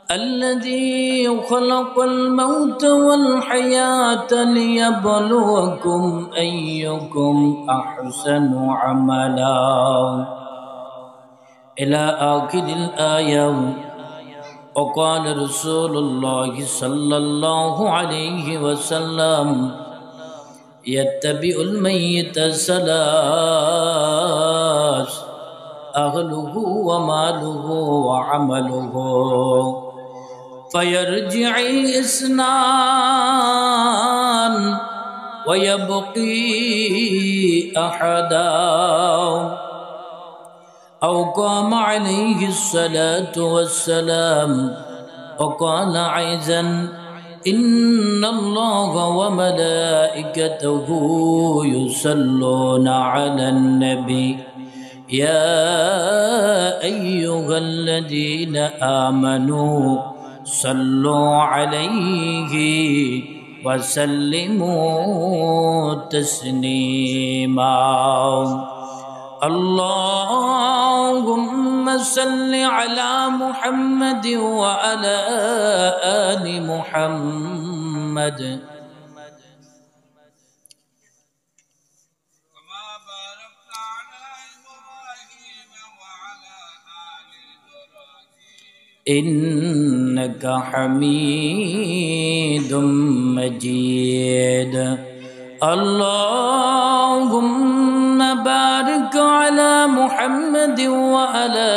الذي خلق الموت والحياة ليبلوكم أيكم أحسن عملا إلى آخر الآية. وقال رسول الله صلى الله عليه وسلم يتبع الميت ثلاث: أهله وماله وعمله، فيرجع اثنان ويبقي أحدا، أو قام عليه الصلاة والسلام وقال عيزا: إن الله وملائكته يصلون على النبي يا أيها الذين آمنوا صلوا عليه وسلموا تسليما. اللهم صل على محمد وعلى آل محمد إنك حميد مجيد. اللهم بارك على محمد وعلى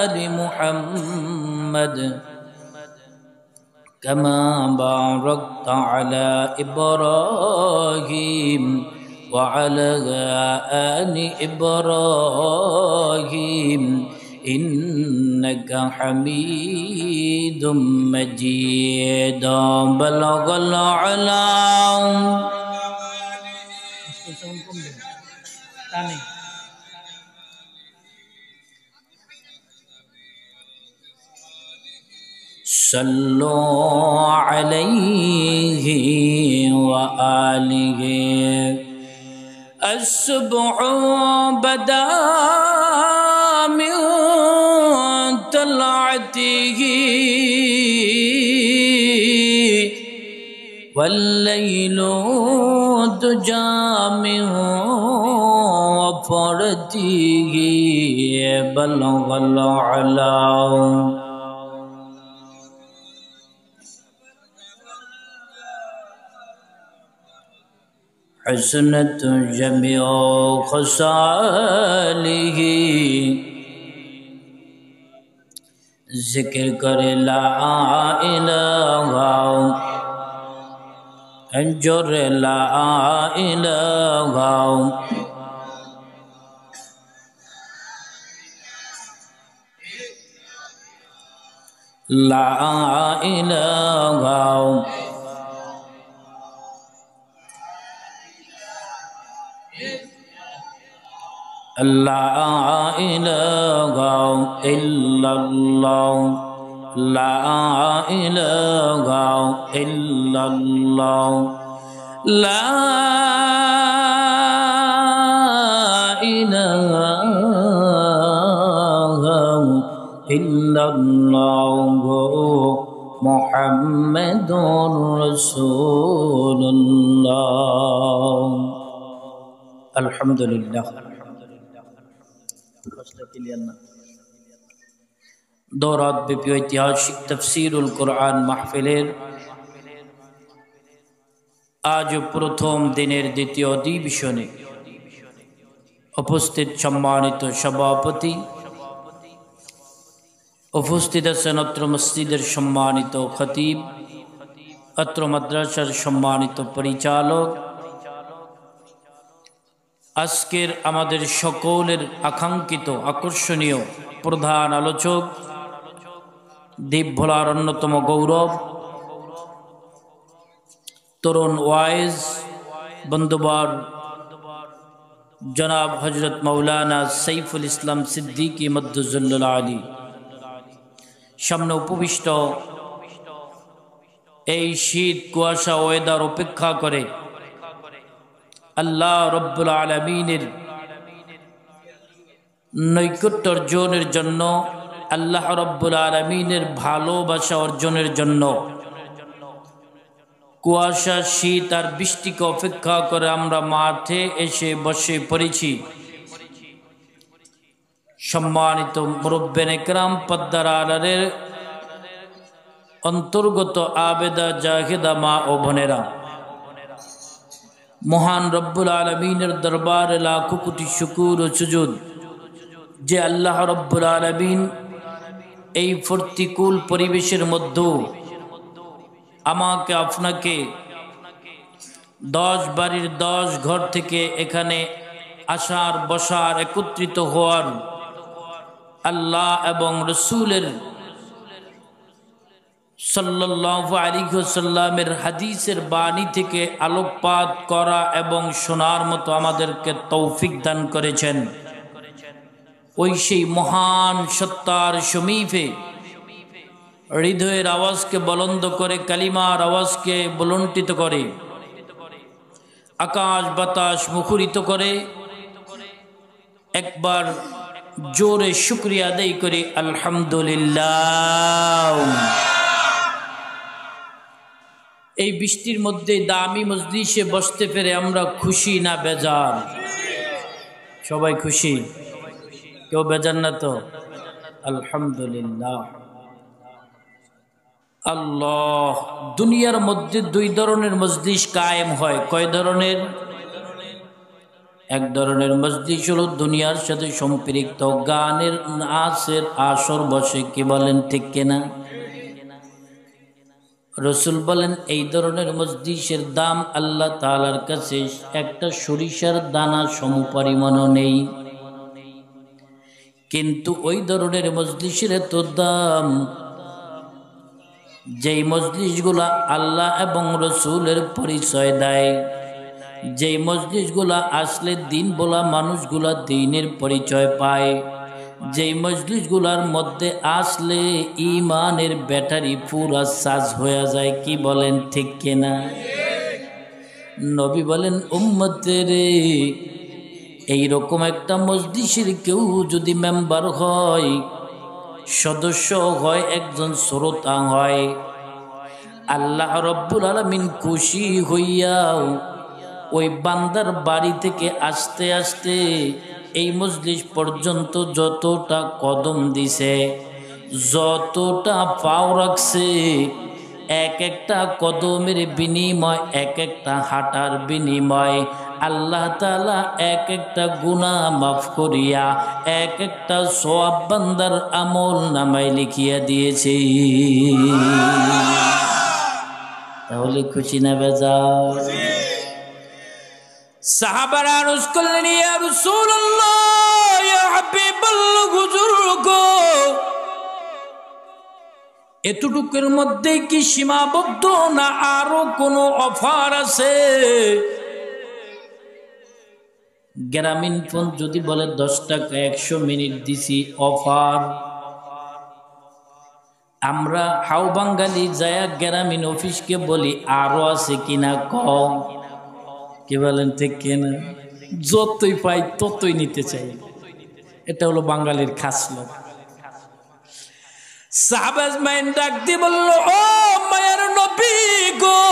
آل محمد كما باركت على إبراهيم وعلى آل إبراهيم إنك حميد مجيد. بلغ العلام. صلوا عليه وآله. الصبح بدا من طلعته والليل دجى من وفرته. بلغ العلام. حسنت جميع خصاله. ذکر کر لا الہ انجر لا الہ لا الہ لا إله إلا الله لا إله إلا الله لا إله إلا الله محمد رسول الله. الحمد لله. দৌরাত ব্যাপী ঐতিহাসিক তাফসীরুল কোরআন মাহফিলের আজ প্রথম দিনের দ্বিতীয় অধিবেশনে উপস্থিত সম্মানিত সভাপতি, উপস্থিত আছেন অত্র মসজিদের সম্মানিত খতিব, অত্র মাদ্রাসার সম্মানিত পরিচালক, আজকের আমাদের সকলের আকাঙ্ক্ষিত আকর্ষণীয় প্রধান আলোচক, দ্বীপ ভোলার অন্যতম গৌরব, তরুণ ওয়াইজ বন্ধুবর জনাব হজরত মৌলানা সাইফুল ইসলাম সিদ্দিকী মদ্দুজুল্লাহ আলী সামনে উপবিষ্ট এই শীত কুয়াশা ওয়েদার উপেক্ষা করে আল্লাহ রব্বুল আলামিনের নৈকট্য অর্জনের জন্য আল্লাহ রাব্বুল আলামিনের ভালোবাসা অর্জনের জন্য কুয়াশা, শীত আর বৃষ্টিকে অপেক্ষা করে আমরা মাঠে এসে বসে পড়েছি। সম্মানিত মুরব্বিয়ানে কেরাম, পর্দার আড়ালের অন্তর্গত আবেদা জাহেদা মা ও বোনেরা, মহান রব্বুল আলামিনের দরবারে লাখো কোটি শুকর ও সুজুদ যে আল্লাহ রব্বুল আলামিন এই প্রতিকূল পরিবেশের মধ্যে আমাকে আপনাকে 10 বাড়ির 10 ঘর থেকে এখানে আসার, বসার, একত্রিত হওয়ার, আল্লাহ এবং রসুলের সাল্লাল্লাহু আলাইহি ওয়াসাল্লামের হাদিসের বাণী থেকে আলোকপাত করা এবং শোনার মতো আমাদেরকে তৌফিক দান করেছেন। ওই সেই মহান সত্তার সমীপে হৃদয়ের আওয়াজকে বুলন্দ করে, কালিমার আওয়াজকে বুলন্ডিত করে, আকাশ বাতাস মুখরিত করে একবার জোরে শুকরিয়া আদায় করি, আলহামদুলিল্লাহ। এই বৃষ্টির মধ্যে দামি মজলিসে বসতে পেরে আমরা খুশি না বেজার? সবাই খুশি, কেউ বেজার না তো? আলহামদুলিল্লাহ। আল্লাহ, দুনিয়ার মধ্যে 2 ধরনের মজলিস কায়েম হয়। কয় ধরনের? এক ধরনের মজলিস হলো দুনিয়ার সাথে সম্পৃক্ত, গানের, নাচের আসর বসে। কি বলেন, ঠিক কিনা? রসুল বলেন এই ধরনের মজলিসের দাম আল্লাহ তাআলার কাছে একটা সরিষার দানা সমপরিমাণও নেই। কিন্তু ওই ধরনের মজলিসের এত দাম, যেই মজলিসগুলা আল্লাহ এবং রসুলের পরিচয় দেয়, যেই মজলিসগুলা আসলে দিন বলা মানুষগুলা দিনের পরিচয় পায়, যেই মজলিসগুলার মধ্যে আসলে ইমানের ব্যাটারি পুরা চার্জ হয়ে যায়। কি বলেন, ঠিক কিনা? নবী বলেন, উম্মতেরে, এইরকম একটা মজলিসের কেউ যদি মেম্বার হয়, সদস্য হয়, একজন শ্রোতা হয়, আল্লাহ রব্বুল আলামিন খুশি হইয়াও ওই বান্দার বাড়ি থেকে আসতে আসতে এই মজলিস পর্যন্ত যতটা কদম দিছে, যতটা পাও রাখছে, এক একটা কদমের বিনিময়, এক একটা হাঁটার বিনিময় আল্লাহ তাআলা এক একটা গুনাহ মাফ করিয়া এক একটা সওয়াব বান্দার আমল নামায় লিখিয়া দিয়েছে। তাহলে খুশি না বেজার? সাহাবারা আরজ করলেন, ইয়া রাসূলুল্লাহ, ইয়া হাবিবাল্লাহ, হুজুর গো, এতটুকুর মধ্যে কি সীমাবদ্ধ, না আরো কোনো অফার আছে? গ্রামীণ ফোন যদি বলে 10 টাকা 100 মিনিট দিছি অফার, আমরা হাও বাঙালি যায়া গ্রামীণ অফিসকে বলি আরো আছে কিনা কম। কি বলেন, ঠিক কিনা? যতই পাই ততই নিতে চাই। এটা হলো বাঙালির খাসলত। সাহাবাজ মাইন ডাক দিয়ে বলল, ও মায়ের নবী গো,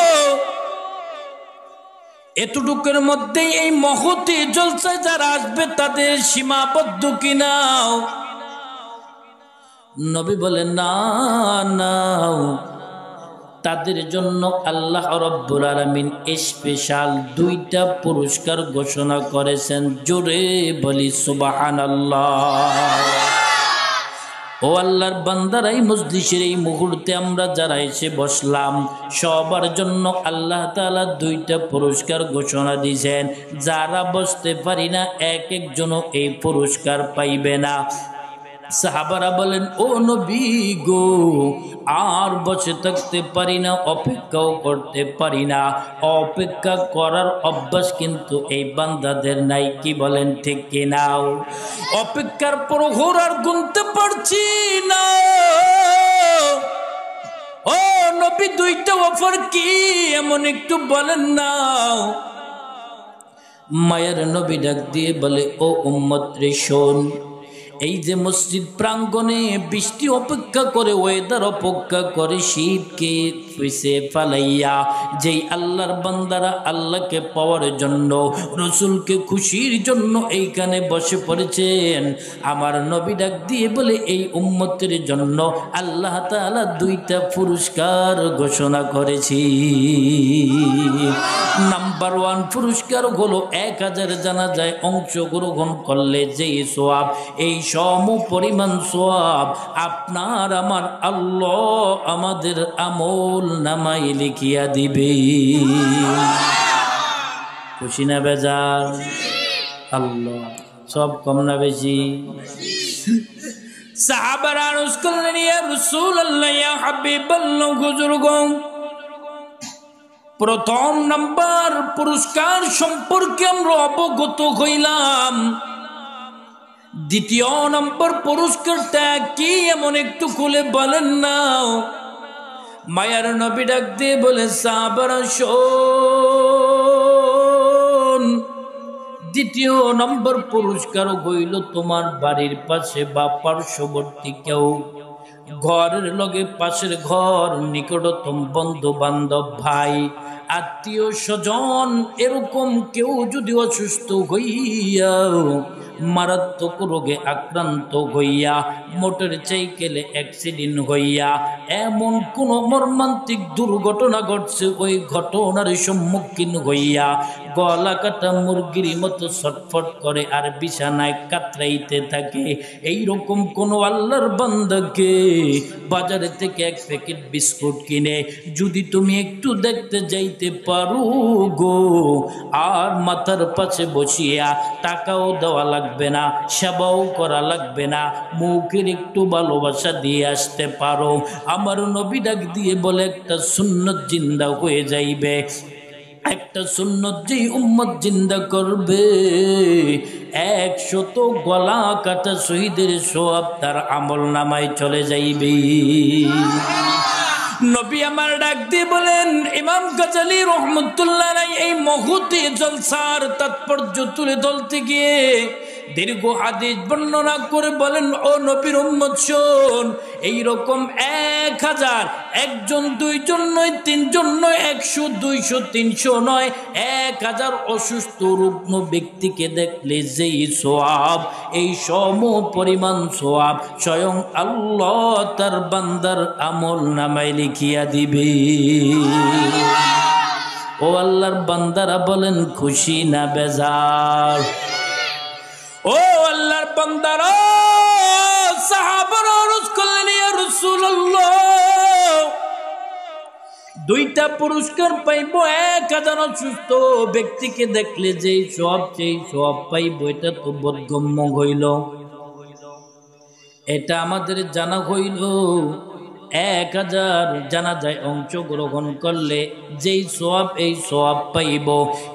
এতটুকুর মধ্যে এই মহতি জলসায় যারা আসবে তাদের সীমাবদ্ধ কিনাও? নবী বলেন, না না, তাদের জন্য আল্লাহ রাব্বুল আলামিন স্পেশাল 2টা পুরস্কার ঘোষণা করেছেন। জোরে বলি সুবহানাল্লাহ। ও আল্লাহর বান্দারা, এই মজলিসের এই মুহূর্তে আমরা যারা এসে বসলাম, সবার জন্য আল্লাহ তাআলা 2টা পুরস্কার ঘোষণা দিয়েছেন। যারা বসতে পারি না, এক একজনও এই পুরস্কার পাইবে না। সাহাবারা বলেন, ও নবী গো, আর বসে থাকতে পারি না, অপেক্ষাও করতে পারি না। অপেক্ষা করার অভ্যাস কিন্তু এই বান্দাদের নাই। কি বলেন, ঠিক কিনা? অপেক্ষার প্রহর আর গুনতে পারছি না। ও নবী, 2টা অফার কি এমন একটু বলেন না। মায়ের নবী ডাক দিয়ে বলে, ও উম্মত রে শোন, এই যে মসজিদ প্রাঙ্গণে বৃষ্টি অপেক্ষা করে, ওয়েদার অপেক্ষা করে, শীতকে পিছে ফালাইয়া যেই আল্লাহর বান্দারা আল্লাহকে পাওয়ার জন্য, রসুলকে খুশির জন্য এইখানে বসে পড়েছেন, আমার নবী ডাক দিয়ে বলে এই উম্মতের জন্য আল্লাহ তাআলা 2টা পুরস্কার ঘোষণা করেছি। নাম্বার 1 পুরস্কার হলো 1000 জানাজায় অংশগ্রহণ করলে যেই সওয়াব, এই সম পরিমাণ সওয়াব আপনার আমার আল্লাহ আমাদের আমল নামাই লিখিয়া দিবে। খুশি না বেজার? আল্লাহ সব কম না বেশি? সাহাবারা আরজ করলেন, ইয়া রাসূলুল্লাহ, ইয়া হাবিবাল্লাহ, হুজুরগণ, প্রথম নাম্বার পুরস্কার সম্পর্কে আমরা অবগত হইলাম, দ্বিতীয় নম্বর পুরস্কারটা কি এমন একটু খুলে বলেন না। মায়ার নবী ডাক দিয়ে বলে, সাহাবারা শোন, দ্বিতীয় নম্বর পুরস্কার হইল তোমার বাড়ির পাশে বা পার্শ্ববর্তী কেউ, ঘরের লগে পাশের ঘর, নিকটতম বন্ধু বান্ধব, ভাই আত্মীয় স্বজন, এরকম কেউ যদি অসুস্থ হইয়া মারাত্মক রোগে আক্রান্ত হইয়া, মোটর সাইকেলে অ্যাক্সিডেন্ট হইয়া এমন কোন মর্মান্তিক দুর্ঘটনা ঘটছে, ওই ঘটনার সম্মুখীন হইয়া গলা কাটা মুরগির মতো ছটফট করে আর বিছানায় কাতরাইতে থাকে, এইরকম কোন আল্লাহর বান্দাকে বাজারে থেকে 1 প্যাকেট বিস্কুট কিনে যদি তুমি একটু দেখতে যাইতে পারো গো, আর মাথার পাশে বসিয়া টাকাও দেওয়া লাগবে না, সেবাও করা লাগবে না, মুখের একটু ভালোবাসা দিয়ে আসতে পারো, আমার নবী ডাক দিয়ে বলে একটা সুন্নত জিন্দা হয়ে যাইবে। একটা সুন্নত যেই উম্মত জিন্দা করবে, 100 গলা কাটা শহীদের সওয়াব তার আমল নামায় চলে যাইবে। নবী আমার ডাক দিয়ে বলেন, ইমাম গাজালি রহমতুল্লাহ আলাইহি এই মহতি জলসার তাৎপর্য তুলে ধরতে গিয়ে দীর্ঘ হাদিস বর্ণনা করে বলেন, ও নবীর উম্মত শোন, এইরকম 1000, 1 জন 2 জন নয়, 3 জন নয়, 100 200 300 নয়, 1000 অসুস্থ রুগ্ন ব্যক্তিকে দেখলে যেই সওয়াব, এই সম পরিমাণ সওয়াব স্বয়ং আল্লাহ তার বান্দার আমল নামায় লিখিয়া দিবে। ও আল্লাহর বান্দারা বলেন খুশি না বেজার? ও আল্লাহর বান্দারা, সাহাবারা আরজ করলেন, ইয়া রাসূলুল্লাহ, 2টা পুরস্কার পাইব, 1000 অসুস্থ ব্যক্তিকে দেখলে যেই সওয়াব পাইব, এটা তো বোধগম্য হইল, এটা আমাদের জানা হইল। 1000 জানাজায় অংশগ্রহণ করলে যেই সওয়াব, এই সওয়াব পাইব,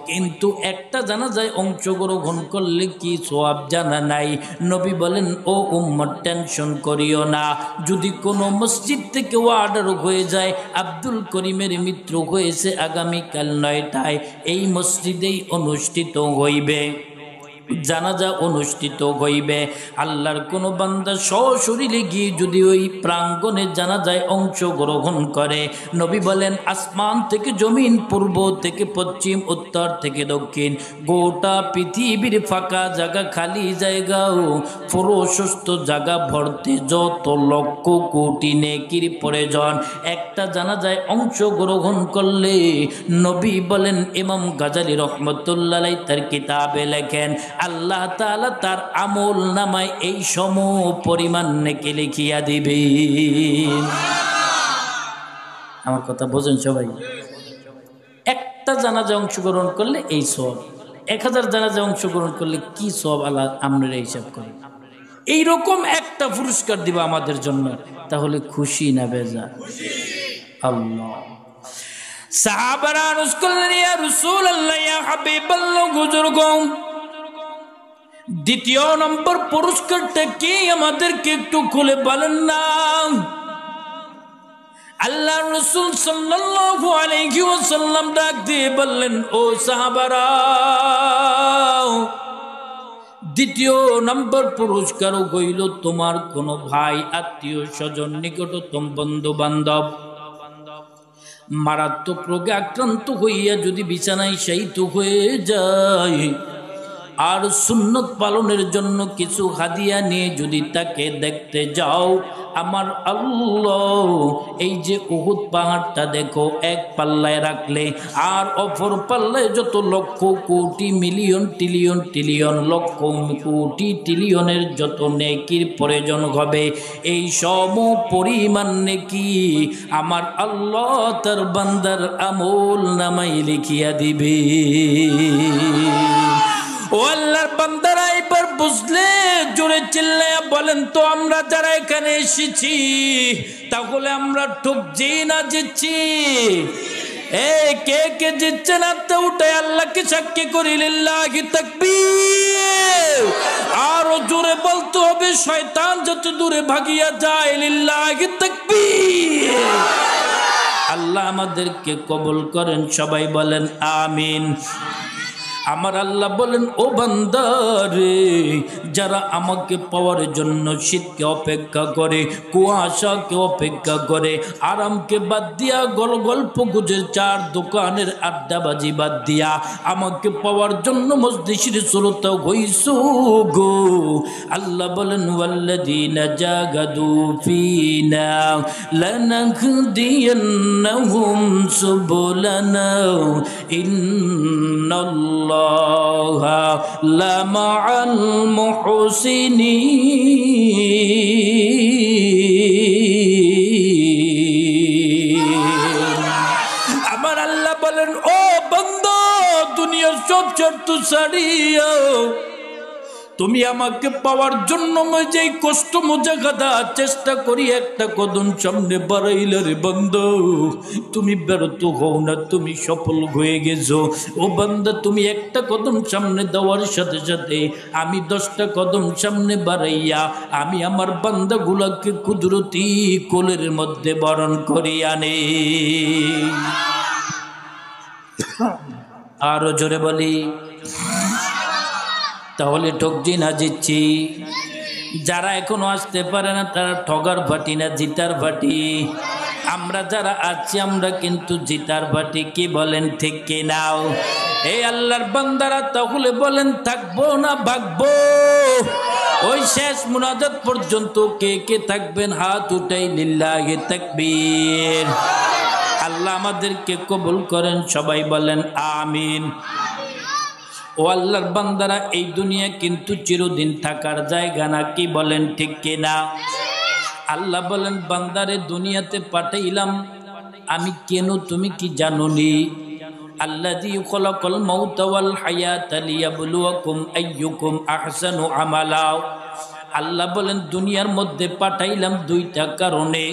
কিন্তু একটা জানাজায় অংশগ্রহণ করলে কি সওয়াব জানা নাই। নবী বলেন, ও উম্মত টেনশন করিও না, যদি কোনো মসজিদ থেকে অর্ডার হয়ে যায় আব্দুল করিমের মৃত্যু হয়েছে আগামীকাল 9টায়, এই মসজিদেই অনুষ্ঠিত হইবে, জানাজা অনুষ্ঠিত হইবে। আল্লাহর কোন বান্দা সশরীরে গিয়ে যদি ওই প্রাঙ্গণে জানাজায় অংশগ্রহণ করে, নবী বলেন আসমান থেকে জমিন, পূর্ব থেকে পশ্চিম, উত্তর থেকে দক্ষিণ, গোটা পৃথিবীর ফাঁকা জায়গা, খালি জায়গাও, প্রশস্ত জায়গা ভর্তি যত লক্ষ কোটি নেকির প্রয়োজন, একটা জানাজায় অংশগ্রহণ করলে, নবী বলেন, ইমাম গাজালি রহমতুল্লাহ আলাইহি তার কিতাবে লেখেন, আল্লাহ তাআলা তার আমল নামায় এই সম পরিমাণ নেকি লিখিয়া দিবে। আমার কথা বোঝেন সবাই? একটা জানাজা অংশগ্রহণ করলে এই সওয়াব, 1000 জানাজা অংশগ্রহণ করলে কি সওয়াব আল্লাহ আপনারা হিসাব করেন। এইরকম একটা পুরস্কার দিবা আমাদের জন্য, তাহলে খুশি না বেজার? আল্লাহ। সাহাবারা আরজ করলেন, ইয়া রাসূলুল্লাহ, ইয়া হাবিবাল্লাহ, হুজুরগণ, দ্বিতীয় নম্বর পুরস্কারটা কি আমাদেরকে একটু খুলে বলেন না। আল্লাহ রাসূল সাল্লাল্লাহু আলাইহি ওয়াসাল্লাম ডাক দিয়ে বললেন, ও সাহাবারা, দ্বিতীয় নম্বর পুরস্কারও হইল তোমার কোনো ভাই আত্মীয় স্বজন নিকটতম বন্ধু বান্ধব মারাত্মক রোগে আক্রান্ত হইয়া যদি বিছানায় শায়িত হয়ে যায় আর সুন্নত পালনের জন্য কিছু হাদিয়া নিয়ে যদি তাকে দেখতে যাও, আমার আল্লাহ এই যে উহুদ পাহাড়টা দেখো এক পাল্লায় রাখলে আর অপর পাল্লায় যত lakh crore million trillion trillion lakh crore ট্রিলিয়নের যত নেকির প্রয়োজন হবে, এই সম পরিমাণ নেকি আমার আল্লাহ তার বান্দার আমল নামাই লিখিয়া দিবে। ও আল্লাহর বান্দারা এবার বুঝলে জোরে চিল্লায়া বলেন তো, আমরা যারা এখানে এসেছি তাহলে আমরা ঠকছি না জিতছি? কে কে জিতছে না তো উঠে আল্লাহকে সাক্ষী করি লিল্লাহি তাকবীর। আরো জোরে বলতে হবে, শয়তান যত দূরে ভাগিয়া যায় লিল্লাহি তাকবীর। আল্লাহ আমাদেরকে কবুল করেন, সবাই বলেন আমিন। আমার আল্লাহ বলেন, ও বান্দা রে, যারা আমাকে পাওয়ার জন্য শীতকে অপেক্ষা করে, কুয়াশাকে অপেক্ষা করে, আরামকে বাদ দিয়া গল্প গুজের চার দোকানের আড্ডাবাজি বাদ দিয়া আমাকে পাওয়ার জন্য মজলিসের শ্রোতা হইছো গো, আল্লাহ বলেন ওয়াল্লাযীনা জাহাদু ফীনা লানাহদিয়ান্নাহুম সুবুলানা ইন্নাল্লাহ লামাআল মুহসিনিন। আমার আল্লাহ বলেন, ও বান্দা, দুনিয়ার সব শর্ত ছাড়িয়া তুমি আমাকে পাওয়ার জন্য যেই কষ্ট মোজাগাদা চেষ্টা করি একটা কদম সামনে বাড়াইলে রে বান্দা, তুমি ব্যর্থ হও না, তুমি সফল হয়ে গেছো। ও বান্দা, তুমি একটা কদম সামনে দেওয়ার সাথে সাথে আমি 10টা কদম সামনে বাড়াইয়া আমি আমার বান্দাগুলাকে কুদরতি কোলের মধ্যে বরণ করি আনে। আরো জোরে বলি, তাহলে ঠকছি না জিতছি? যারা এখনো আসতে পারে না তারা ঠগার ভাটি না জিতার ভাটি? আমরা যারা আছি আমরা কিন্তু জিতার ভাটি, কি বলেন ঠিক কি নাও? এই আল্লাহর বান্দারা তাহলে বলেন, থাকবো না ভাগবো? ওই শেষ মুনাজাত পর্যন্ত কে কে থাকবেন হাত উঠাই লিল্লাহি তাকবীর। আল্লাহ আমাদেরকে কবুল করেন, সবাই বলেন আমিন। ও আল্লাহর বান্দারা, এই দুনিয়া কিন্তু চিরদিন থাকার জায়গা না, কি বলেন ঠিক কিনা? আল্লাহ বলেন, বান্দারে দুনিয়াতে পাঠাইলাম আমি কেন, তুমি কি জানোনি? আল্লাযী খালাকাল মাউতা ওয়াল হায়াতা লিয়াবলুয়াকুম আইয়ুকুম আহসানু আমালা। আল্লাহ বলেন, দুনিয়ার মধ্যে পাঠাইলাম 2টা কারণে।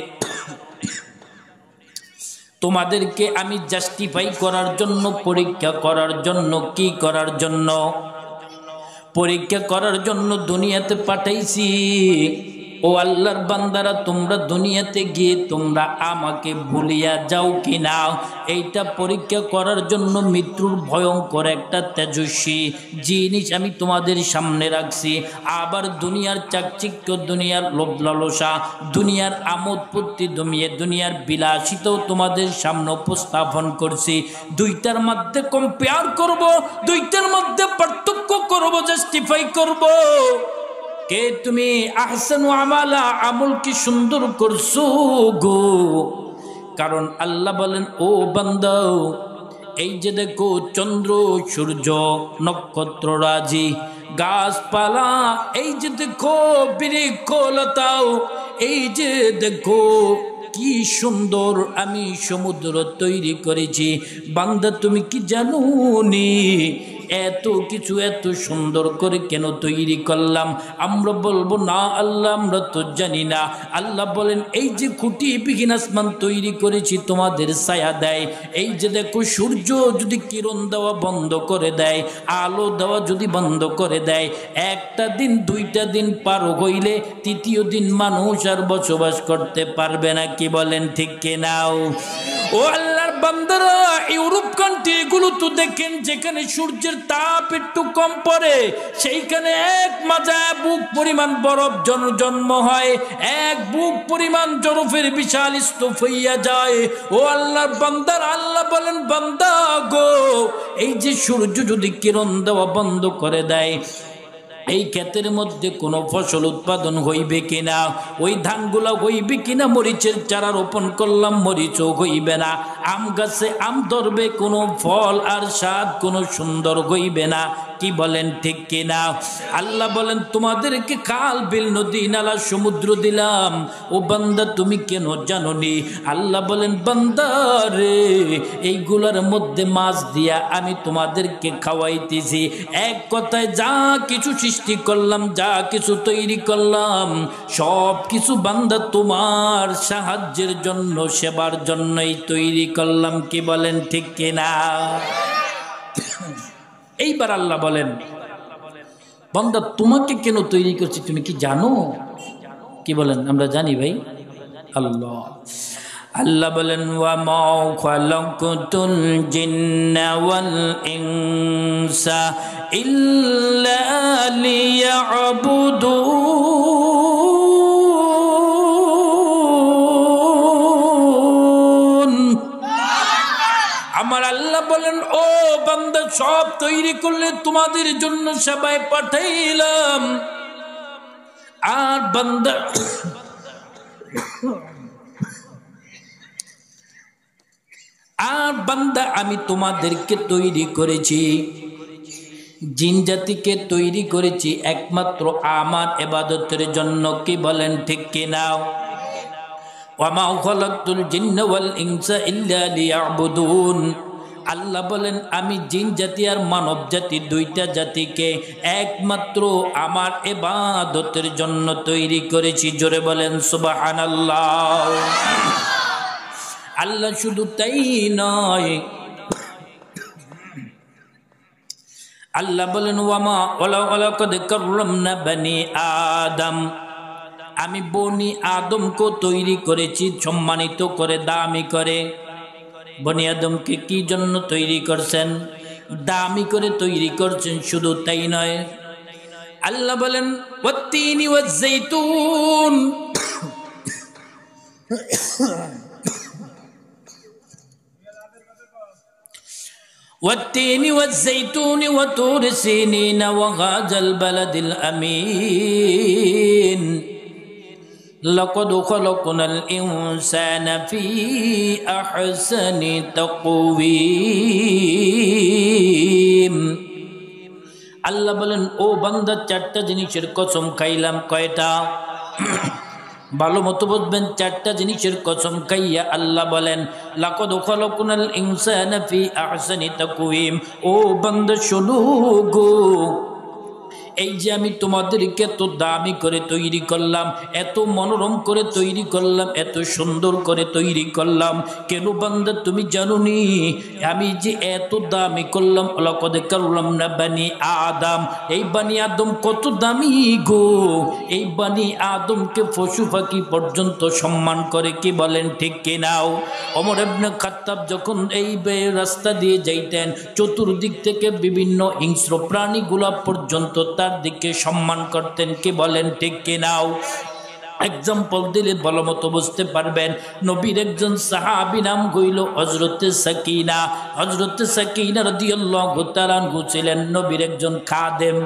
তোমাদেরকে আমি জাস্টিফাই করার জন্য, পরীক্ষা করার জন্য। কি করার জন্য? পরীক্ষা করার জন্য দুনিয়াতে পাঠাইছি। ও আল্লাহর বান্দারা, তোমরা দুনিয়াতে গিয়ে তোমরা আমাকে ভুলিয়া যাও কিনা, এইটা পরীক্ষা করার জন্য মৃত্যুর ভয়ঙ্কর একটা তেজস্বী জিনিস আমি তোমাদের সামনে রাখছি। আবার দুনিয়ার চাকচিক্য, দুনিয়ার লোভ লালসা, দুনিয়ার আমোদ ফুর্তি, দুনিয়ার বিলাসিতাও তোমাদের সামনে উপস্থাপন করছি। 2টার মধ্যে কম্পেয়ার করব, 2টার মধ্যে পার্থক্য করব, জাস্টিফাই করব। কে তুমি আহসানু আমালা, আমল কি সুন্দর করছো গো? কারণ আল্লাহ বলেন, ও বান্দা, এই যে দেখো চন্দ্র সূর্য নক্ষত্র রাজি গাছপালা, এই যে দেখো বৃক্ষলতাও, এই যে দেখো কি সুন্দর আমি সমুদ্র তৈরি করেছি। বান্দা, তুমি কি জানো নি এত কিছু এত সুন্দর করে কেন তৈরি করলাম? আমরা বলবো না আল্লাহ, আমরা তো জানি না। আল্লাহ বলেন, এই যে খুঁটিবিহীন আসমান তৈরি করেছি তোমাদের ছায়া দেয়। এই যে দেখো সূর্য যদি কিরণ দেওয়া বন্ধ করে দেয়, আলো দেওয়া যদি বন্ধ করে দেয়, একটা দিন 2টা দিন পার হইলে 3য় দিন মানুষ আর বসবাস করতে পারবে না, কি বলেন ঠিক কিনা? ও আল্লাহর বান্দারা ইউরোপ কান্ট্রি এগুলো তো দেখেন যেখানে সূর্যের তাপ একটু কম পড়ে সেইখানে এক মাজা বুক পরিমাণ বরফ জন্ম হয়, এক বুক পরিমাণ বরফের বিশাল স্তূপ হইয়া যায়। ও আল্লাহর বান্দার আল্লাহ বলেন বান্দা গো, এই যে সূর্য যদি কিরণ দেওয়া বন্ধ করে দেয় এই ক্ষেতের মধ্যে কোনো ফসল উৎপাদন হইবে কিনা, ওই ধানগুলা হইবে কিনা, মরিচের চারা রোপণ করলাম মরিচও হইবে না, আম গাছে আম ধরবে কোনো ফল আর স্বাদ কোনো সুন্দর হইবে না। কি বলেন ঠিক কিনা? আল্লাহ বলেন তোমাদেরকে খাল বিল নদী নালা সমুদ্র দিলাম, ও বান্দা তুমি কেন জানোনি? আল্লাহ বলেন বান্দা রে, এইগুলার মধ্যে মাছ দিয়া আমি তোমাদেরকে খাওয়াইতেছি। এক কথায় যা কিছু সৃষ্টি করলাম, যা কিছু তৈরি করলাম, সব কিছু বান্দা তোমার সাহায্যের জন্য, সেবার জন্যই তৈরি করলাম। কি বলেন ঠিক কিনা? এইবার আল্লাহ বলেন বান্দা তোমাকে কেন তৈরি করছি তুমি কি জানো? কি বলেন? আমরা জানি ভাই। আল্লাহ বলেন ওয়া মা খালাকতুল জিন্না ওয়াল ইনসা ইল্লা লিয়াবুদুন। আমার আল্লাহ বলেন ও বান্দা সব তৈরি করলে তোমাদের জন্য সবাই পাঠাইলাম, আর বান্দা আমি তোমাদেরকে তৈরি করেছি, জিন জাতিকে তৈরি করেছি একমাত্র আমার ইবাদতের জন্য। কি বলেন ঠিক কিনা? ওয়া মা খালাকতুল জিন্না ওয়াল ইনসা ইল্লা লিয়াবুদুন। আল্লাহ বলেন আমি জিন জাতি আর মানব জাতি দুইটা জাতিকে একমাত্র আমার ইবাদতের জন্য তৈরি করেছি। জোরে বলেন সুবহানাল্লাহ। আল্লাহ শুধু তাই নয়, আল্লাহ বলেন ওয়ামা ওয়ালাকাদ কাররামনা বনি আদম, আমি বনি আদমকে তৈরি করেছি সম্মানিত করে, দামি করে। বনি আদমকে কি জন্য তৈরি করছেন? দামি করে তৈরি করছেন। শুধু তাই নয়, আল্লাহ বলেন ওয়াত্তিনি ওয়াজ্জাইতুন, والتين والزيتون وطور سينين وهذا البلد الأمين لقد خلقنا الإنسان في أحسن تقويم। আল্লাহ বলেন ও বান্দা চারটা জিনিসের কসম খাইলাম। কয়টা? ভালো মতো বুঝবেন, চারটা জিনিসের কসম খাইয়া আল্লাহ বলেন লাকাদ খালাকনাল ইনসানা ফি আহসানি তাকওয়িম। ও বান্দা শোনো গো, এই যে আমি তোমাদেরকে এত দামি করে তৈরি করলাম, এত মনোরম করে তৈরি করলাম, এত সুন্দর করে তৈরি করলাম, কেন বান্দা তুমি জানোনি আমি যে এত দামি করলাম? লাকাদ কাররামনা বনি আদম, এই বনি আদম কত দামি গো, এই বনি আদমকে পশু পাখি পর্যন্ত সম্মান করে। কি বলেন ঠিক কিনাও? ওমর ইবনে খাত্তাব যখন এই রাস্তা দিয়ে যাইতেন, চতুর্দিক থেকে বিভিন্ন হিংস্র প্রাণীগুলা পর্যন্ত তার দিকে সম্মান করতেন। কি বলেন ঠিক কিনাও? এক্সাম্পল দিলে ভালো মতো বুঝতে পারবেন। নবীর একজন সাহাবী নাম হইল হযরতে সাকিনা। হযরতে সাকিনা রাদিয়াল্লাহু তাআলা আনহু ছিলেন নবীর একজন খাদেম,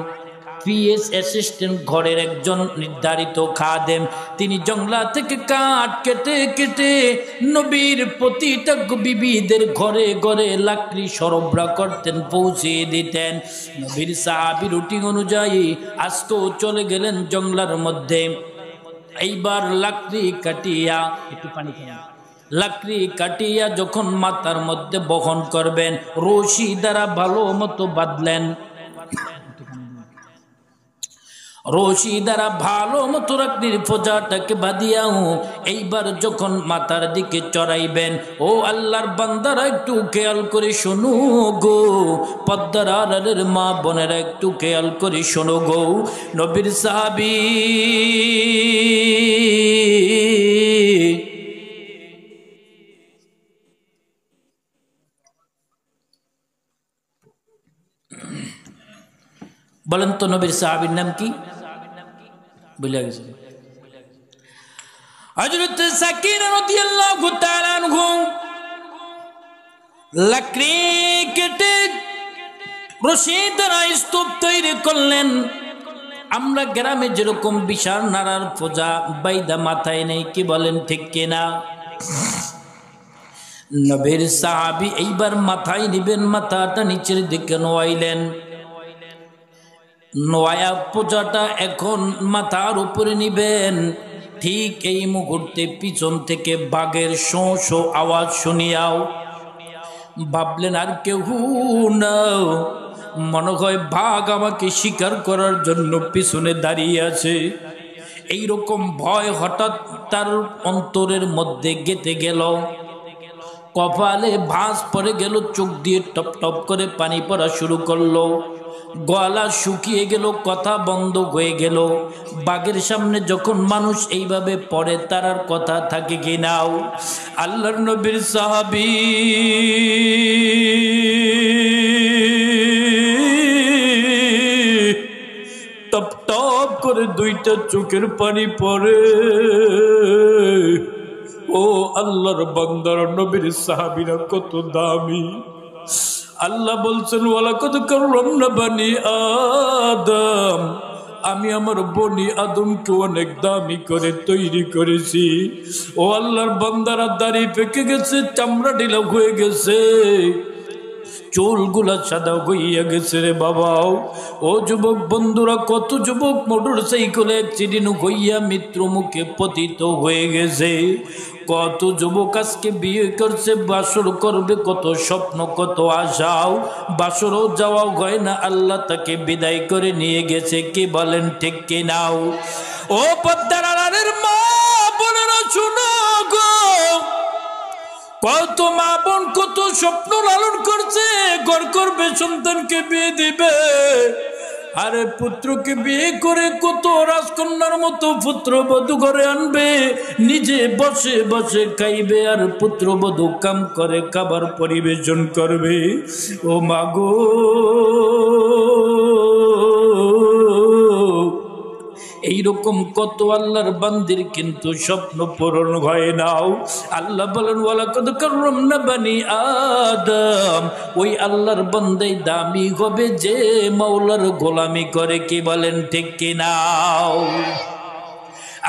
পিএস অ্যাসিস্ট্যান্ট, ঘরের একজন নির্ধারিত খাদেম। তিনি জঙ্গলা থেকে কাঠ কেটে কেটে নবীর প্রতিটা বিবিদের ঘরে ঘরে লাকড়ি সরবরাহ করতেন, পৌঁছে দিতেন। নবীর সাহাবী রুটিন অনুযায়ী আজকেও চলে গেলেন জঙ্গলার মধ্যে। এইবার লাকড়ি কাটিয়া, একটু পানি খান, লাকড়ি কাটিয়া যখন মাথার মধ্যে বহন করবেন, রশি দ্বারা ভালো মতো বাঁধলেন, রশি দ্বারা ভালো মতো লাকড়ির ফোঁজাটাকে বাঁধিয়াও এইবার যখন মাথার দিকে চড়াইবেন, ও আল্লাহর বান্দারা একটু খেয়াল করে শোনো গো, পদ্মার আড়ালের মা বোনেরা একটু খেয়াল করে শোনো গো। নবীর সাহাবী বলেন তো নবীর সাহাবীর নাম কি? ভুলে গেছে। হযরত সাকিনা রাদিয়াল্লাহু তাআলা আনহু লাকড়ি কেটে রশি দ্বারা স্তূপ তৈরি করলেন। আমরা গ্রামে যেরকম বিশাল নাড়ার পূজা বাইদা মাথায় নেই, কি বলেন ঠিক কিনা? নবীর সাহাবী এইবার মাথায় নিবেন, মাথাটা নিচের দিকে নোয়াইলেন। নোয়া পূজাটা এখন মাথার উপরে নিবেন। ঠিক এই মুহূর্তে পিছন থেকে বাঘের শোঁ শোঁ আওয়াজ শুনিয়াও ভাবলেন আর কেউ না, মনে হয় বাঘ আমাকে শিকার করার জন্য পিছনে দাঁড়িয়ে আছে। এইরকম ভয় হঠাৎ তার অন্তরের মধ্যে গেঁথে গেল। কপালে ভাঁজ পড়ে গেল, চোখ দিয়ে টপ টপ করে পানি পড়া শুরু করলো, গলা শুকিয়ে গেল, কথা বন্ধ হয়ে গেল। বাঘের সামনে যখন মানুষ এইভাবে পড়ে তার আর কথা থাকে কি নাও? আল্লাহর নবীর সাহাবী টপ টপ করে দুইটা চোখের পানি পড়ে। ও আল্লাহর বান্দার নবীর সাহাবীরা কত দামি! আল্লাহ বলছেন ওয়ালাকাদ কাররামনা বানি আদম, আমি আমার বনি আদমকে অনেক দামি করে তৈরি করেছি। ও আল্লাহর বান্দারা দাড়ি পেকে গেছে, চামড়া ঢিলা হয়ে গেছে, চুলগুলা সাদা হইয়া গেছে রে বাবাও। ও যুবক বন্ধুরা, কত যুবক মোটর সাইকেলে অ্যাক্সিডেন্ট হইয়া মৃত্যু মুখে পতিত হয়ে গেছে। কত যুবক আজকে বিয়ে করছে, বাসর করবে, কত স্বপ্ন কত আশাও, বাসরও যাওয়া হয় না, আল্লাহ তাকে বিদায় করে নিয়ে গেছে। কি বলেন ঠিক কি নাও? ও পদ্মার আড়ালের মা বোনেরা শুনো গো, কত মা বোন কত স্বপ্ন লালন করছে, ঘর করবে, সন্তানকে বিয়ে দিবে, আরে পুত্রকে বিয়ে করে কত রাজকন্যার মতো পুত্রবধূ ঘরে আনবে, নিজে বসে বসে খাইবে, আর পুত্রবধূ কাম করে খাবার পরিবেশন করবে। ও মাগো, এইরকম কত আল্লাহর বান্দির কিন্তু স্বপ্ন পূরণ হয় নাও। আল্লাহ বলেন ওয়ালাকাদ কাররামনা বানি আদম, ওই আল্লাহর বান্দাই দামি হবে যে মাওলার গোলামি করে। কি বলেন ঠিক কি নাও?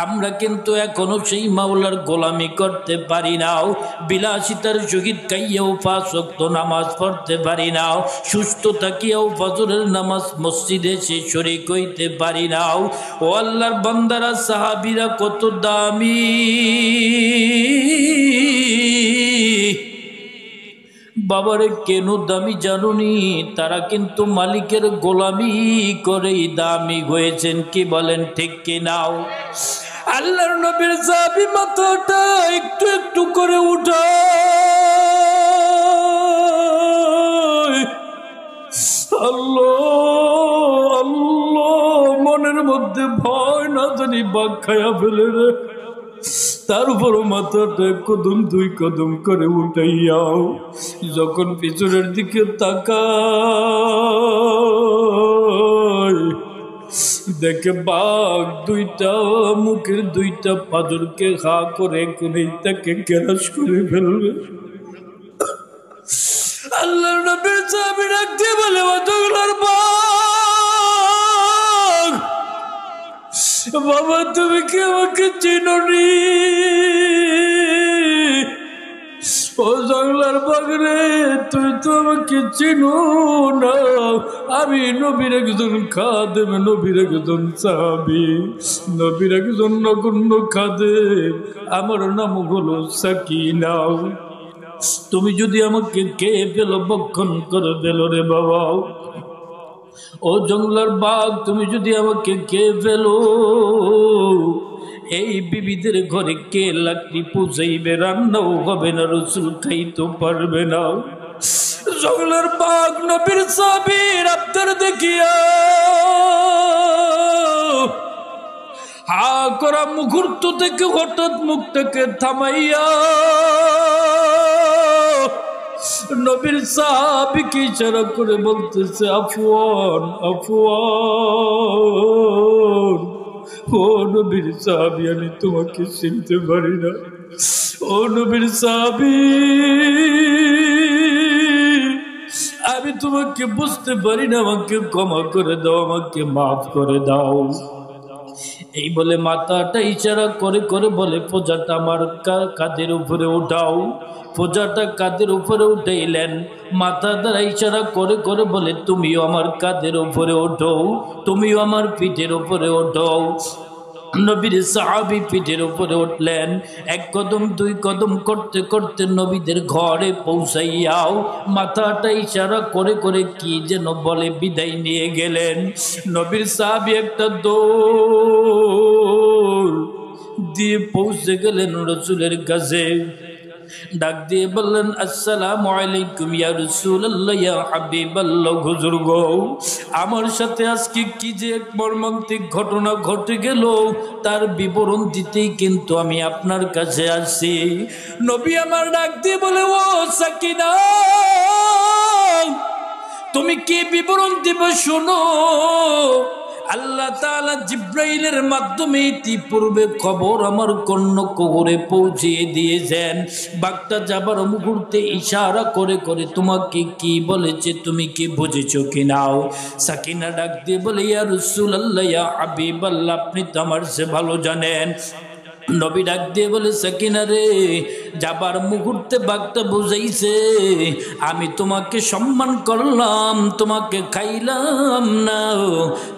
আমরা কিন্তু এখনো সেই মাওলার গোলামি করতে পারি নাও। বিলাসিতার সহিত খাইয়াও 5 ওয়াক্ত নামাজ পড়তে পারি নাও। সুস্থ থাকিয়াও ফজরের নামাজ মসজিদে সে শরীক হইতে পারি নাও। ও আল্লাহর বান্দারা, সাহাবীরা কত দামি! বাবারে কেন দামি জানুনি? তারা কিন্তু মালিকের গোলামি করেই দামি হয়েছেন। কি বলেন ঠিক কি নাও? আল্লাহর নবীর সাহাবী মাথাটা একটু একটু করে উঠায়, আল্লাহ আল্লাহ, মনের মধ্যে ভয় না জানি বাঘ খায়া ফেলে রে। তার উপর মাথাটা কদম 2 কদম করে উঠাইয়াও যখন পিছনের দিকে তাকায়, দেখে বাঘ 2টা মুখের 2টা পাঁজরকে হা করে কোনেই তাকে গ্রাস করে ফেলবে। আল্লাহর নবীর সাহাবী ডাকতে বলে, ও জঙ্গলার বাঘ, বাবা তুমি কি আমাকে চিনোনি? ও জঙ্গলার বাঘ রে, তুই তো আমাকে চিনো না। আমি নবীর একজন খাদেম, নবীর একজন সাহাবী, নবীর একজন নগণ্য খাদেম, আমার নাম হলো সাকিনা। তুমি যদি আমাকে খেয়ে ফেলো, ভক্ষণ করে ফেলো রে বাবা, ও জঙ্গলার বাঘ, তুমি যদি আমাকে খেয়ে ফেলো, এই বিবিদের ঘরে কে লাকড়ি পুজাইবে? রান্নাও হবে না, রসুল খাইতে পারবে না। জঙ্গলার বাঘ নবীর সাহাবীর আবদার দেখিয়া হা করা মুহূর্ত থেকে হঠাৎ মুখটাকে থামাইয়া নবীর সাহাবীকে ইশারা করে বলতেছে আফওয়ান আফওয়ান, ও নবীর সাহাবী আমি তোমাকে চিনতে পারি না, ও নবীর সাহাবী আমি তোমাকে বুঝতে পারি না, আমাকে ক্ষমা করে দাও, আমাকে মাফ করে দাও। এই বলে মাথাটা ইশারা করে করে বলে ফোজাটা আমার কাঁধের উপরে উঠাও। ফোজাটা কাঁধের উপরে উঠাইলেন, মাথা দ্বারা ইশারা করে করে বলে তুমিও আমার কাঁধের উপরে ওঠো, তুমিও আমার পিঠের উপরে ওঠো। নবীর সাহাবী পিঠের উপরে উঠলেন, এক কদম দুই কদম করতে করতে নবীদের ঘরে পৌঁছাইয়াও মাথাটা ইশারা করে করে কি যেন বলে বিদায় নিয়ে গেলেন। নবীর সাহাবী একটা দৌড় দিয়ে পৌঁছে গেলেন রাসূলের কাছে। ডাক দিয়ে বললেন আসসালামু আলাইকুম ইয়া রাসূলুল্লাহ ইয়া হাবিবাল্লাহ। হুজুর গো, আমার সাথে আজকে কি যে এক মর্মান্তিক ঘটনা ঘটে গেল তার বিবরণ দিতেই কিন্তু আমি আপনার কাছে আসছি। নবী আমার ডাক দিয়ে বলে ও সাকিনা, তুমি কি বিবরণ দিবে শোনো। আল্লাহ তাআলা জিব্রাইলের মাধ্যমে ইতিপূর্বে খবর আমার কর্ণকুহরে পৌঁছিয়ে দিয়েছেন। বাঘটা যাবার মুহূর্তে ইশারা করে করে তোমাকে কি বলেছে তুমি কি বুঝেছো কিনাও। সাকিনা ডাক দিয়ে বলে ইয়া রাসূলুল্লাহ ইয়া হাবিবাল্লাহ, আপনি তো আমার সে ভালো জানেন। নবী ডাক দিয়ে বলে সাকিনা রে, যাবার মুহূর্তে বাঘটা বুঝাইছে আমি তোমাকে সম্মান করলাম, তোমাকে খাইলাম না,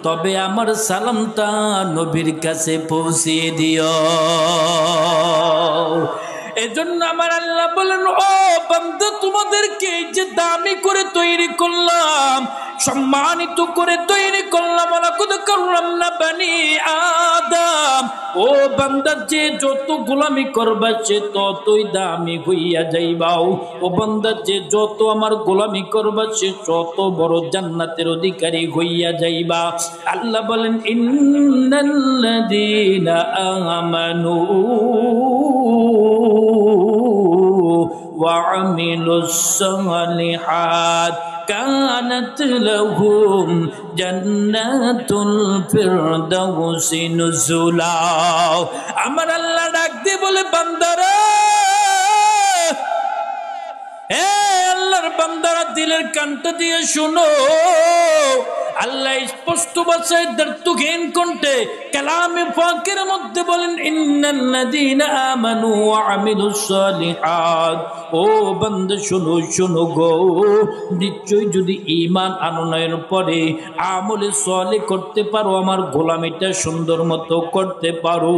তবে আমার সালামটা নবীর কাছে পৌঁছিয়ে দিও। এজন্য আমার আল্লাহ বলেন ও বান্দা, তোমাদেরকে এই যে দামি করে তৈরি করলাম, সম্মানিত করে তৈরি করলাম, লাকাদ কাররামনা বানি আদম। ও বান্দা, যে যত গোলামি করবা সে ততই দামি হইয়া যাইবাও। ও বান্দা, যে যত আমার গোলামি করবা সে তত বড় জান্নাতের অধিকারী হইয়া যাইবা। আল্লাহ বলেন ইন্নাল্লাযীনা আমানু وعملوا الصالحات كانت لهم جنات الفردوس نزلا। আমার আল্লাহ ডাক দিয়ে বলে বান্দারা, হে আল্লাহর বান্দারা, দিলের কানটা দিয়ে শুনো। আল্লাহ স্পষ্ট ভাষায় দর্তুহীন কণ্ঠে কালামে পাকের মধ্যে বলেন ইন্নাল্লাযীনা আমানু ওয়া আমিলুস সালিহাত। ও বান্দা শোনো শোনো গো, নিশ্চয় যদি ঈমান আনয়নের পরে আমলে সালেহ করতে পারো, আমার গোলামিটা সুন্দর মতো করতে পারো,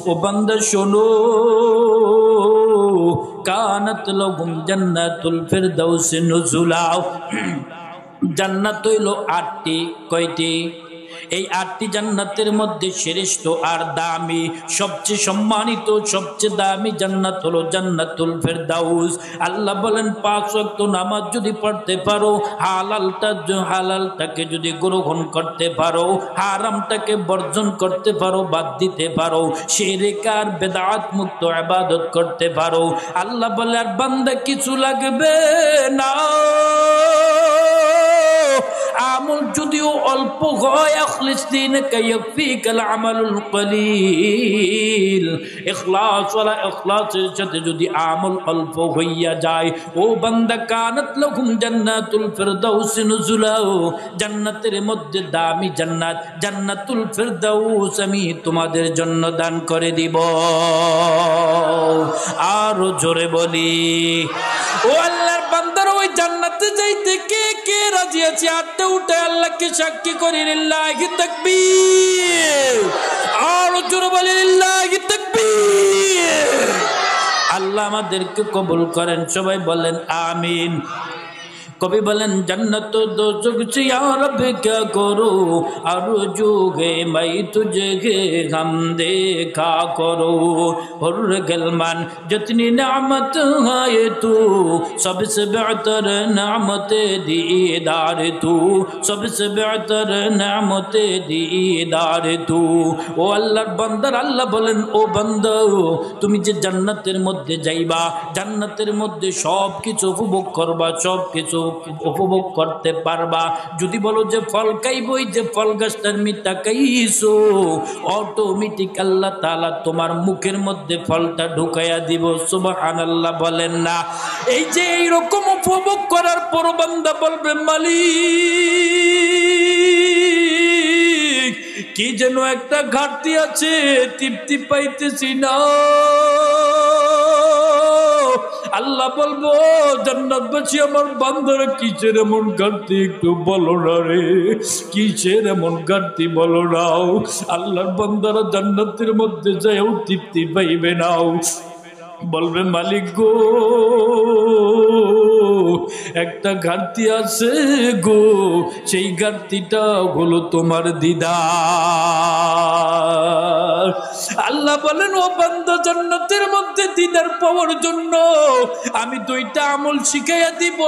ও বান্দা শোনো, কানাত লাহুম জান্নাতুল ফিরদাউস নুজুলা। জান্নাত হইল ৮টি। কয়টি? এই ৮টি জান্নাতের মধ্যে শ্রেষ্ঠ আর দামি, সবচেয়ে সম্মানিত, সবচেয়ে দামি জান্নাত হলো জান্নাতুল ফেরদাউস। আল্লাহ বলেন ৫ ওয়াক্ত নামাজ যদি পড়তে পারো, হালালটাকে যদি গ্রহণ করতে পারো, হারামটাকে বর্জন করতে পারো, বাদ দিতে পারো, শিরক আর বেদাত মুক্ত ইবাদত করতে পারো, আল্লাহ বলে আর বান্দা কিছু লাগবে না। আমল যদিও অল্প হয়, আখলিস দীনকা ইয়াকফিকাল আমালুল কলিল। ইখলাসের সাথে যদি আমল অল্প হইয়া যায়, ও বান্দা, কানাত লাহুম জান্নাতুল ফিরদাউস নুজুলা। জান্নাতের মধ্যে দামি জান্নাত জান্নাতুল ফিরদাউস আমি তোমাদের জন্য দান করে দিব। আরো জোরে বলি ও আল্লাহর বান্দারা, ওই জান্নাতে যাইতে কে কে রাজি আছে? হাতটা উঠে আল্লাহকে সাক্ষী করি, লিল্লাহি তাকবীর। আর জোরে বলি লিল্লাহি তাকবীর। আল্লাহ আমাদেরকে কবুল করেন, সবাই বলেন আমিন। कभी बोलें जन्नत दोज़ख से या रब क्या करो अर्जू है मैं तुझे हम देखा करो और गलमान जितनी नेमत है तू सबसे बेहतर नेमत दीदार तू सबसे बेहतर नेमत दीदार तू ओ अल्लाहर बंदर अल्लाह बोलें ओ बंदा तुम जे जन्नतेर मध्य जाइबा जन्नतेर मध्य सब किछु उपभोग करबा सब किछु उपभोग करते पारबा যদি বলো যে ফল খাইবই যে ফল গাছটার মিঠা খাইছো অটোমেটিক আল্লাহ তাআলা তোমার মুখের মধ্যে ফলটা ঢুকাইয়া দিব সুবহানাল্লাহ বলেন না এই যে এই রকম উপভোগ করার পর বান্দা বলবে মালিক কি যেন একটা ঘাটতি আছে তৃপ্তি পাইতেছি না আল্লাহ বলবো জান্নাতবাসী আমার বান্দারা কিসের এমন ঘাটতি একটু বলো না রে কিসের এমন ঘাটতি বলো নাও আল্লাহর বান্দারা জান্নাতের মধ্যে যায়ও তৃপ্তি পাইবে নাও বলবে মালিক গো একটা ঘাটতি আছে গো সেই ঘাটতিটা হলো তোমার দিদার আল্লাহ বলেন ও বান্দা জান্নাতের মধ্যে দিদার পাওয়ার জন্য আমি দুইটা আমল শিখাইয়া দিব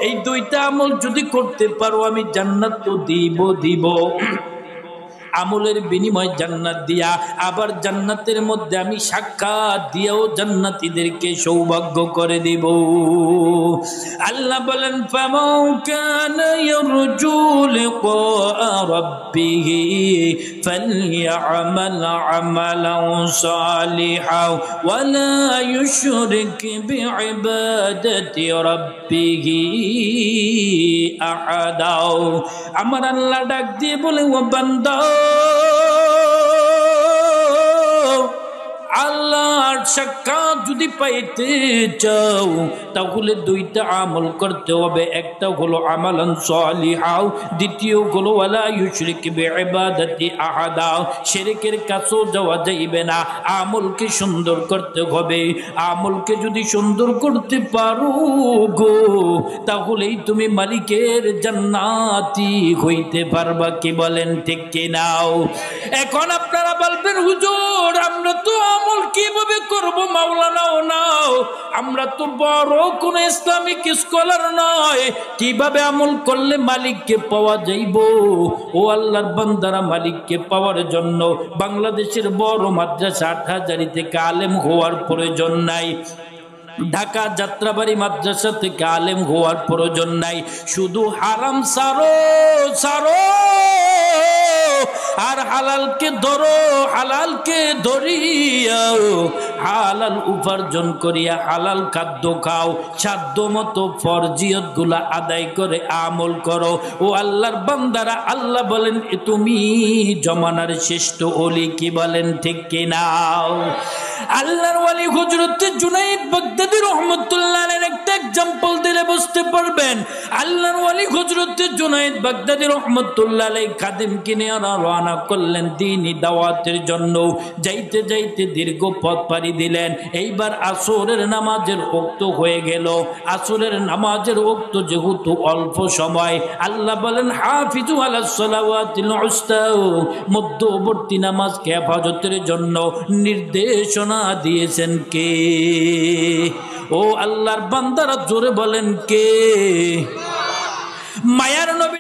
এই দুইটা আমল যদি করতে পারো আমি জান্নাত তো দিব আমলের বিনিময় জান্নাত দিয়া আবার জান্নাতের মধ্যে আমি সাক্ষাৎ দিয়েও জান্নাতীদেরকে সৌভাগ্য করে দিব আল্লাহ বলেন ফামান কানা ইয়ারজু লিকা রাব্বিহি ফালইআমাল আমালান সালিহান ওয়া লা ইউশরিক বিইবাদাতি রাব্বিহি আহাদা আমার আল্লাহ ডাক দিয়ে বলে ও বান্দা আল্লাহর সাক্ষাৎ যদি পাইতে চাও তাহলে দুইটা আমল করতে হবে একটা হলো আমালান সালিহাও দ্বিতীয় হলো ওয়ালা ইউশরিক বিইবাদাতি আহাদা শিরকের কাছেও যাওয়া যাইবে না আমলকে সুন্দর করতে হবে আমলকে যদি সুন্দর করতে পারো গো তাহলেই তুমি মালিকের জান্নাতি হইতে পারবা কি বলেন ঠিক কি নাও এখন আপনারা বলবেন হুজুর আমরা তো আমল কিভাবে করব মাওলানাও নাও আমরা তো বড় কোন ইসলামিক স্কলার নয় কিভাবে আমল করলে মালিককে পাওয়া যাইব ও আল্লাহর বান্দারা মালিককে পাওয়ার জন্য বাংলাদেশের বড় মাদ্রাসা 8000 থেকে আলেম হওয়ার প্রয়োজন নাই ঢাকা যাত্রাবাড়ি মাদ্রাসা থেকে আলেম হওয়ার প্রয়োজন নাই শুধু হারাম সারো আর হালালকে ধরো হালালকে ধরিয়াও হালাল উপার্জন করিয়া হালাল খাদ্য খাও সাধ্য মতো ফরজিয়ত গুলা আদায় করে আমল করো ও আল্লাহর বান্দারা আল্লাহ বলেন তুমি জমানার শ্রেষ্ঠ ওলি কি বলেন ঠিক কি নাও আল্লাহর ওলি হযরত জুনাইদ বাগদাদী রাহমাতুল্লাহ আলাইহির একটা एग्जांपल দিলে বুঝতে পারবেন আল্লাহর ওলি হযরত জুনাইদ বাগদাদী রাহমাতুল্লাহ আলাইহি খাদেম কিনে রওনা করলেন দ্বীনি দাওয়াতের জন্য যাইতে যাইতে দীর্ঘ পথ পাড়ি দিলেন এইবার আসরের নামাজের ওয়াক্ত হয়ে গেল আসরের নামাজের ওয়াক্ত যেহেতু অল্প সময় আল্লাহ বলেন হাফিজু আলাস সালাওয়াতিল উস্তা মধ্যবর্তী নামাজকে হেফাজতের জন্য নির্দেশনা দিয়েছেন কে ও আল্লাহর বান্দারা জোরে বলেন কে মায়ার নবী